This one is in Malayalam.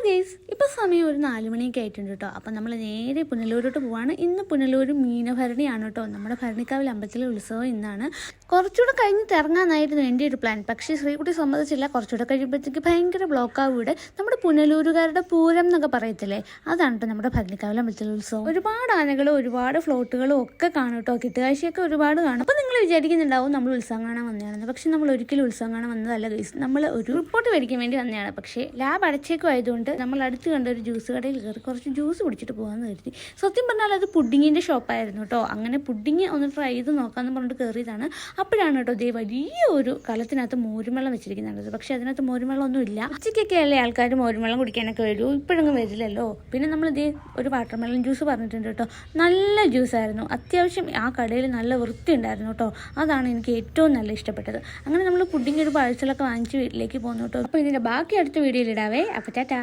ഗൈസ്, ഇപ്പോൾ സമയം ഒരു 4 മണിയൊക്കെ ആയിട്ടുണ്ട് കേട്ടോ. അപ്പം നമ്മൾ നേരെ പുനലൂരോട്ട് പോവാണ്. ഇന്ന് പുനലൂർ മീനഭരണിയാണ് കേട്ടോ. നമ്മുടെ ഭരണിക്കാവിൽ അമ്പലത്തിലെ ഉത്സവം ഇന്നാണ്. കുറച്ചുകൂടെ കഴിഞ്ഞിട്ട് ഇറങ്ങാനായിരുന്നു എൻ്റെ ഒരു പ്ലാൻ. പക്ഷേ ശ്രീകുട്ടി സമ്മതിച്ചില്ല. കുറച്ചുകൂടെ കഴിയുമ്പോഴത്തേക്ക് ഭയങ്കര ബ്ലോക്കാവും. ഇവിടെ നമ്മുടെ പുനലൂരുകാരുടെ പൂരം എന്നൊക്കെ പറയത്തില്ലേ, അതാണ് കേട്ടോ നമ്മുടെ ഭരണിക്കാവിൽ അമ്പലത്തിലെ ഉത്സവം. ഒരുപാട് ആനകളും ഒരുപാട് ഫ്ലോട്ടുകളും ഒക്കെ കാണും കേട്ടോ. കിട്ടുകാഴ്ചയൊക്കെ ഒരുപാട് കാണും. അപ്പോൾ നിങ്ങൾ വിചാരിക്കുന്നുണ്ടാവും നമ്മൾ ഉത്സവം കാണാൻ വന്നതാണെന്ന്. പക്ഷേ നമ്മൾ ഒരിക്കലും ഉത്സവം കാണാൻ വന്നതല്ല ഗൈസ്. നമ്മൾ ഒരു റിപ്പോർട്ട് മേടിക്കാൻ വേണ്ടി വന്നതാണ്. പക്ഷേ ലാബ് അടച്ചേക്കും ആയതുകൊണ്ട് നമ്മൾ അടുത്ത് കണ്ട ഒരു ജ്യൂസ് കടയിൽ കയറി കുറച്ച് ജ്യൂസ് കുടിച്ചിട്ട് പോകാമെന്ന് കരുതി. സത്യം പറഞ്ഞാൽ അത് പുഡിങ്ങിൻ്റെ ഷോപ്പായിരുന്നു കേട്ടോ. അങ്ങനെ പുഡിങ് ഒന്ന് ട്രൈ ചെയ്ത് നോക്കാമെന്ന് പറഞ്ഞിട്ട് കയറിയതാണ്. അപ്പോഴാണ് കേട്ടോ ദേ വലിയ ഒരു കലത്തിനകത്ത് മോരുവെള്ളം വെച്ചിരിക്കുന്നുണ്ട്. പക്ഷേ അതിനകത്ത് മോരുവെള്ളം ഒന്നും ഇല്ല. ഉച്ചയ്ക്കൊക്കെ അല്ലേ ആൾക്കാർ മോരുവെള്ളം കുടിക്കാനൊക്കെ വരൂ, ഇപ്പോഴങ്ങ് വരില്ലല്ലോ. പിന്നെ നമ്മൾ ഇതേ ഒരു വാട്ടർമെലൺ ജ്യൂസ് പറഞ്ഞിട്ടുണ്ട് കേട്ടോ. നല്ല ജ്യൂസായിരുന്നു. അത്യാവശ്യം ആ കടയിൽ നല്ല വൃത്തി ഉണ്ടായിരുന്നു കേട്ടോ. അതാണ് എനിക്ക് ഏറ്റവും നല്ല ഇഷ്ടപ്പെട്ടത്. അങ്ങനെ നമ്മൾ പുഡിങ് ഒരു പഴച്ചിലൊക്കെ വാങ്ങിച്ച് വീട്ടിലേക്ക് പോകുന്നു കേട്ടോ. അപ്പോൾ ഇതിൻ്റെ ബാക്കി അടുത്ത വീഡിയോയിൽ ഇടാവേ. അപ്പോൾ ടാറ്റാ.